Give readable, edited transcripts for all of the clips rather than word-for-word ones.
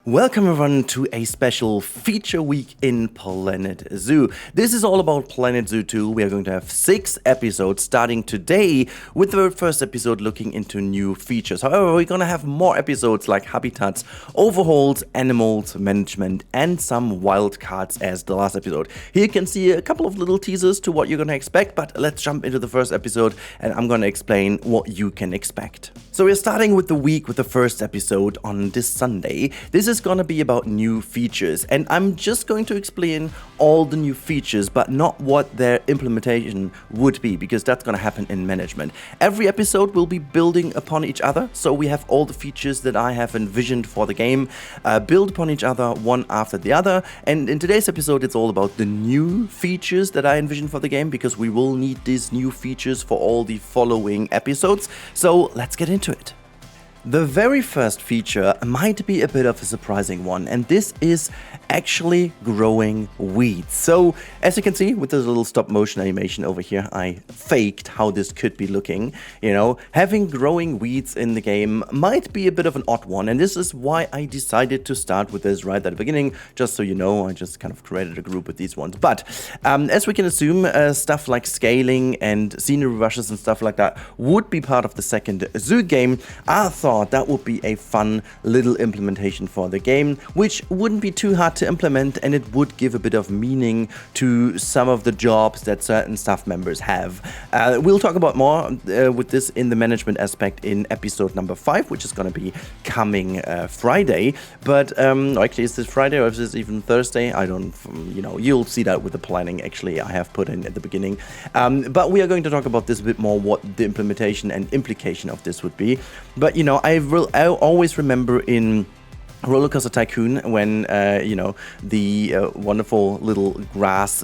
Welcome everyone to a special feature week in Planet Zoo. This is all about Planet Zoo 2. We are going to have 6 episodes starting today with the first episode looking into new features. However, we're going to have more episodes like habitats, overhauls, animals, management, and some wildcards as the last episode. Here you can see a couple of little teasers to what you're going to expect, but let's jump into the first episode and I'm going to explain what you can expect. So we're starting with the week with the first episode on this Sunday. This is going to be about new features, and I'm just going to explain all the new features, but not what their implementation would be, because that's going to happen in management. Every episode will be building upon each other, so we have all the features that I have envisioned for the game build upon each other one after the other. And in today's episode, it's all about the new features that I envision for the game, because we will need these new features for all the following episodes. So let's get into it. The very first feature might be a bit of a surprising one, and this is actually growing weeds. So as you can see with this little stop motion animation over here, I faked how this could be looking. You know, having growing weeds in the game might be a bit of an odd one, and this is why I decided to start with this right at the beginning. Just so you know, I just kind of created a group with these ones. But as we can assume, stuff like scaling and scenery rushes and stuff like that would be part of the second zoo game. I thought that would be a fun little implementation for the game, which wouldn't be too hard to implement, and it would give a bit of meaning to some of the jobs that certain staff members have. We'll talk about more with this in the management aspect in episode number 5, which is going to be coming Friday. But actually, is this Friday or is this even Thursday? I don't, you'll see that with the planning actually I have put in at the beginning. But we are going to talk about this a bit more, what the implementation and implication of this would be. But I always remember in Roller Coaster Tycoon when the wonderful little grass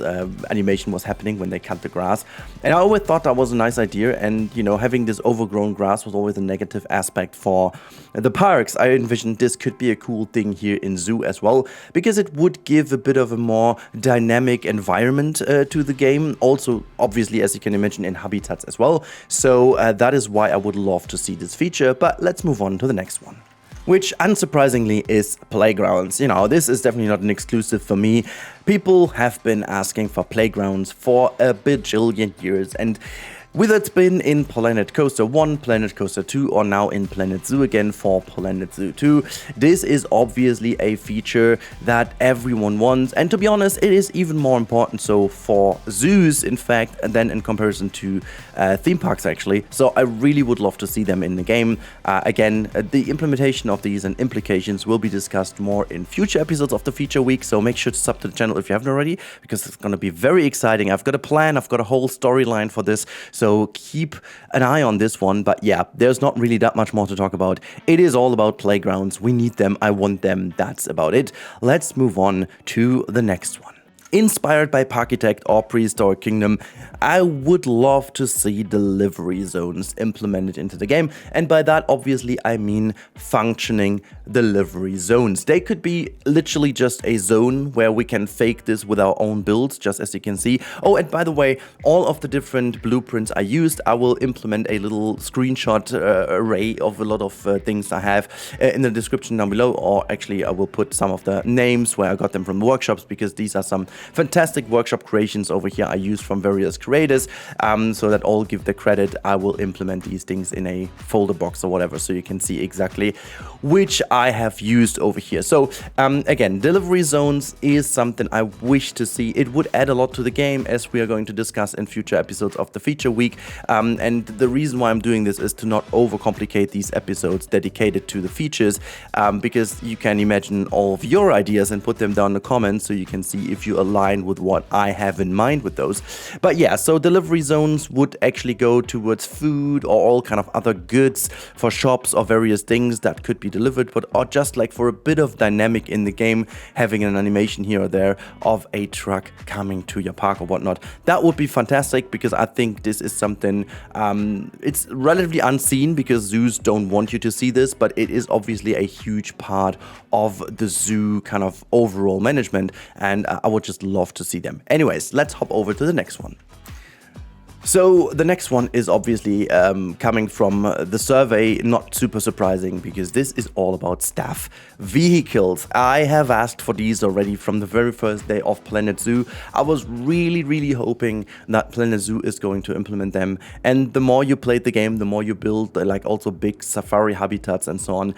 animation was happening when they cut the grass, and I always thought that was a nice idea. And having this overgrown grass was always a negative aspect for the parks. I envisioned this could be a cool thing here in Zoo as well, because it would give a bit of a more dynamic environment to the game. Also, obviously, as you can imagine, in habitats as well. So that is why I would love to see this feature. But let's move on to the next one, which unsurprisingly is playgrounds. This is definitely not an exclusive for me. People have been asking for playgrounds for a bajillion years, and whether it's been in Planet Coaster 1, Planet Coaster 2, or now in Planet Zoo again for Planet Zoo 2, this is obviously a feature that everyone wants. And to be honest, it is even more important so for zoos, in fact, than in comparison to theme parks, actually. So I really would love to see them in the game. Again, the implementation of these and implications will be discussed more in future episodes of the feature week. So make sure to sub to the channel if you haven't already, because it's going to be very exciting. I've got a plan. I've got a whole storyline for this. So keep an eye on this one. But yeah, there's not really that much more to talk about. It is all about playgrounds. We need them. I want them. That's about it. Let's move on to the next one. Inspired by Parkitect or Prehistoric Kingdom, I would love to see delivery zones implemented into the game. And by that, obviously, I mean functioning delivery zones. They could be literally just a zone where we can fake this with our own builds, just as you can see. Oh, and by the way, all of the different blueprints I used, I will implement a little screenshot array of a lot of things I have in the description down below. Or actually, I will put some of the names where I got them from the workshops, because these are some fantastic workshop creations over here I use from various creators, so that all give the credit. I will implement these things in a folder box or whatever, so you can see exactly which I have used over here. So again, delivery zones is something I wish to see. It would add a lot to the game, as we are going to discuss in future episodes of the feature week. And the reason why I'm doing this is to not overcomplicate these episodes dedicated to the features, because you can imagine all of your ideas and put them down in the comments so you can see if you align with what I have in mind with those. But yeah, so delivery zones would actually go towards food or all kind of other goods for shops or various things that could be delivered, but or just like for a bit of dynamic in the game, having an animation here or there of a truck coming to your park or whatnot. That would be fantastic, because I think this is something, it's relatively unseen because zoos don't want you to see this, but it is obviously a huge part of the zoo kind of overall management, and I would just love to see them. Anyways, let's hop over to the next one. So the next one is obviously coming from the survey, not super surprising because this is all about staff vehicles. I have asked for these already from the very first day of Planet Zoo. I was really hoping that Planet Zoo is going to implement them, and the more you played the game, the more you build like also big safari habitats and so on,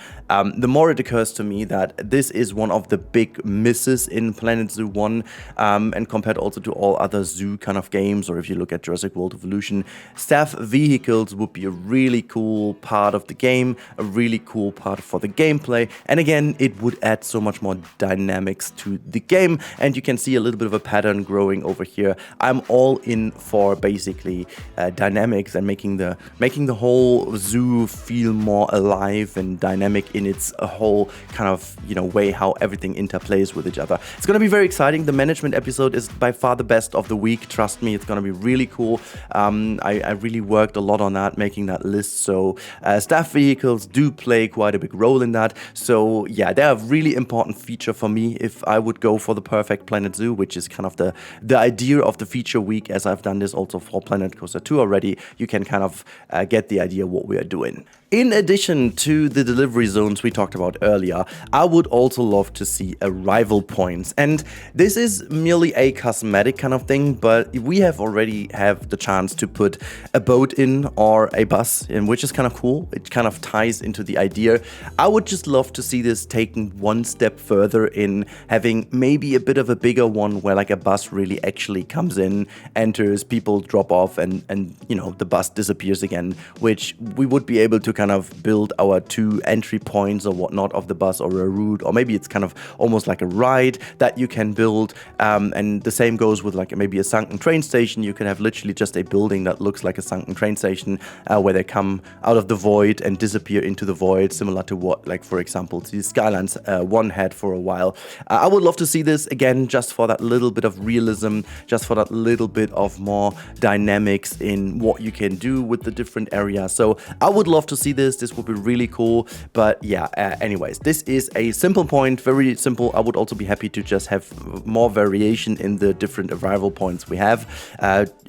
the more it occurs to me that this is one of the big misses in Planet Zoo 1, and compared also to all other zoo kind of games, or if you look at Jurassic World Evolution, staff vehicles would be a really cool part of the game, a really cool part for the gameplay, and again, it would add so much more dynamics to the game, and you can see a little bit of a pattern growing over here. I'm all in for basically dynamics and making the whole zoo feel more alive and dynamic in its whole kind of, you know, way how everything interplays with each other. It's gonna be very exciting. The management episode is by far the best of the week. Trust me, it's gonna be really cool. I really worked a lot on that, making that list. So staff vehicles do play quite a big role in that. So yeah, they're a really important feature for me if I would go for the perfect Planet Zoo, which is kind of the idea of the feature week, as I've done this also for Planet Coaster 2 already. You can kind of get the idea what we are doing. In addition to the delivery zones we talked about earlier, I would also love to see arrival points. And this is merely a cosmetic kind of thing, but we already have the chance to put a boat in or a bus in, which is kind of cool. It kind of ties into the idea. I would just love to see this taken one step further in having maybe a bit of a bigger one where like a bus really actually comes in, enters, people drop off, and you know, the bus disappears again, which we would be able to kind of build our 2 entry points or whatnot of the bus, or a route, or maybe it's kind of almost like a ride that you can build, and the same goes with like maybe a sunken train station. You can have literally just a building that looks like a sunken train station, where they come out of the void and disappear into the void, similar to what, like for example, the Skylines 1 had for a while. I would love to see this again, just for that little bit of realism, just for that little bit of more dynamics in what you can do with the different areas. So I would love to see this. This would be really cool. But yeah, anyways, this is a simple point, very simple. I would also be happy to just have more variation in the different arrival points we have.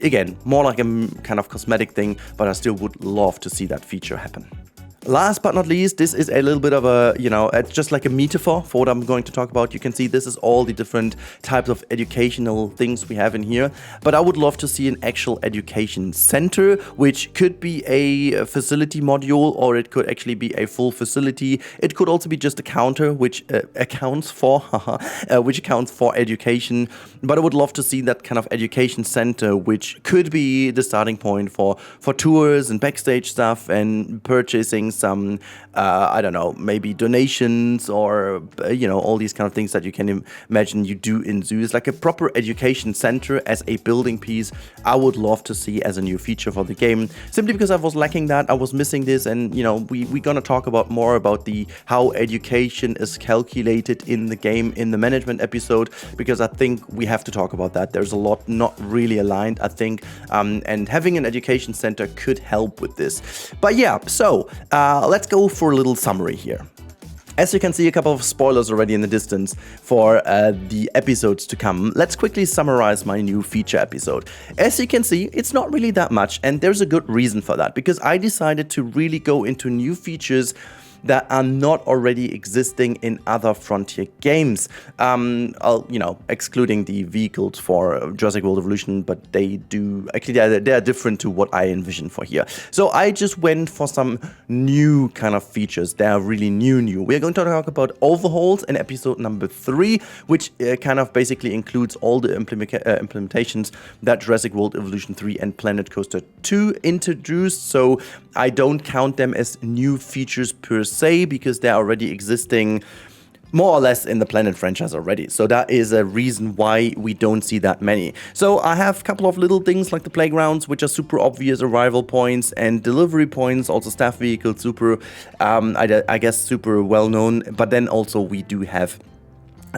Again, more like a kind of cosmetic thing, but I still would love to see that feature happen. Last but not least, this is a little bit of a, you know, it's just like a metaphor for what I'm going to talk about. You can see this is all the different types of educational things we have in here. But I would love to see an actual education center, which could be a facility module, or it could actually be a full facility. It could also be just a counter, which accounts for education. But I would love to see that kind of education center, which could be the starting point for tours and backstage stuff and purchasing some, I don't know, maybe donations or, you know, all these kind of things that you can imagine you do in zoos. Like a proper education center as a building piece, I would love to see as a new feature for the game, simply because I was lacking that. I was missing this, and, you know, we're gonna talk about more about how education is calculated in the game in the management episode, because I think we have to talk about that. There's a lot not really aligned, I think, and having an education center could help with this. But yeah, so let's go for a little summary here. As you can see, a couple of spoilers already in the distance for the episodes to come. Let's quickly summarize my new feature episode. As you can see, it's not really that much, and there's a good reason for that, because I decided to really go into new features that are not already existing in other Frontier games. You know, excluding the vehicles for Jurassic World Evolution, but they do, actually they are different to what I envisioned for here. So I just went for some new kind of features. They are really new. We're going to talk about overhauls in episode number 3, which kind of basically includes all the implementations that Jurassic World Evolution 3 and Planet Coaster 2 introduced. So I don't count them as new features per se, because they're already existing more or less in the Planet franchise already. So that is a reason why we don't see that many. So I have a couple of little things like the playgrounds, which are super obvious arrival points, and delivery points, also staff vehicles, super, I guess super well known. But then also we do have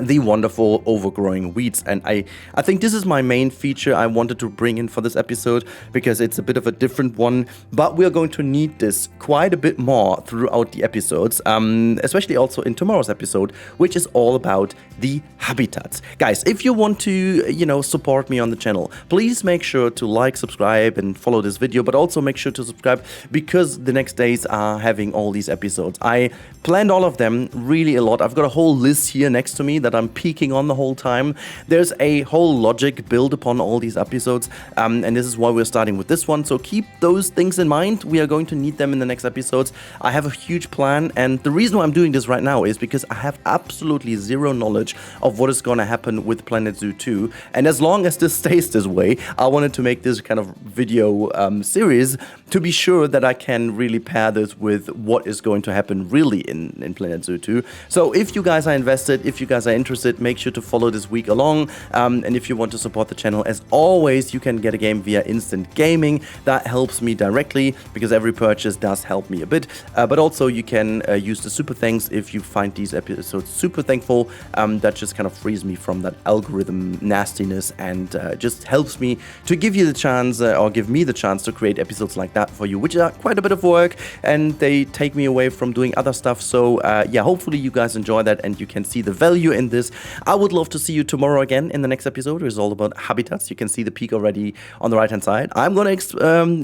the wonderful overgrowing weeds. And I think this is my main feature I wanted to bring in for this episode, because it's a bit of a different one, but we're going to need this quite a bit more throughout the episodes, especially also in tomorrow's episode, which is all about the habitats. Guys, if you want to, you know, support me on the channel, please make sure to like, subscribe, and follow this video, but also make sure to subscribe, because the next days are having all these episodes. I planned all of them really a lot. I've got a whole list here next to me that I'm peeking on the whole time. There's a whole logic built upon all these episodes, and this is why we're starting with this one. So keep those things in mind. We are going to need them in the next episodes. I have a huge plan, and the reason why I'm doing this right now is because I have absolutely zero knowledge of what is going to happen with Planet Zoo 2, and as long as this stays this way, I wanted to make this kind of video series to be sure that I can really pair this with what is going to happen really in Planet Zoo 2. So if you guys are invested, if you guys are interested, make sure to follow this week along, and if you want to support the channel, as always, you can get a game via Instant Gaming. That helps me directly, because every purchase does help me a bit, but also you can use the super thanks if you find these episodes super thankful. That just kind of frees me from that algorithm nastiness, and just helps me to give you the chance, or give me the chance to create episodes like that for you, which are quite a bit of work, and they take me away from doing other stuff. So yeah, hopefully you guys enjoy that and you can see the value in this. I would love to see you tomorrow again in the next episode. It's all about habitats. You can see the peak already on the right hand side. I'm gonna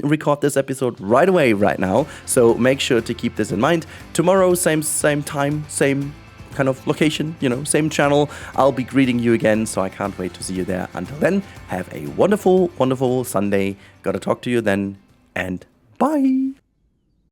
record this episode right away right now, so make sure to keep this in mind. Tomorrow, same time, same kind of location, you know, same channel. I'll be greeting you again, so I can't wait to see you there. Until then, have a wonderful Sunday. Gotta talk to you then, and bye.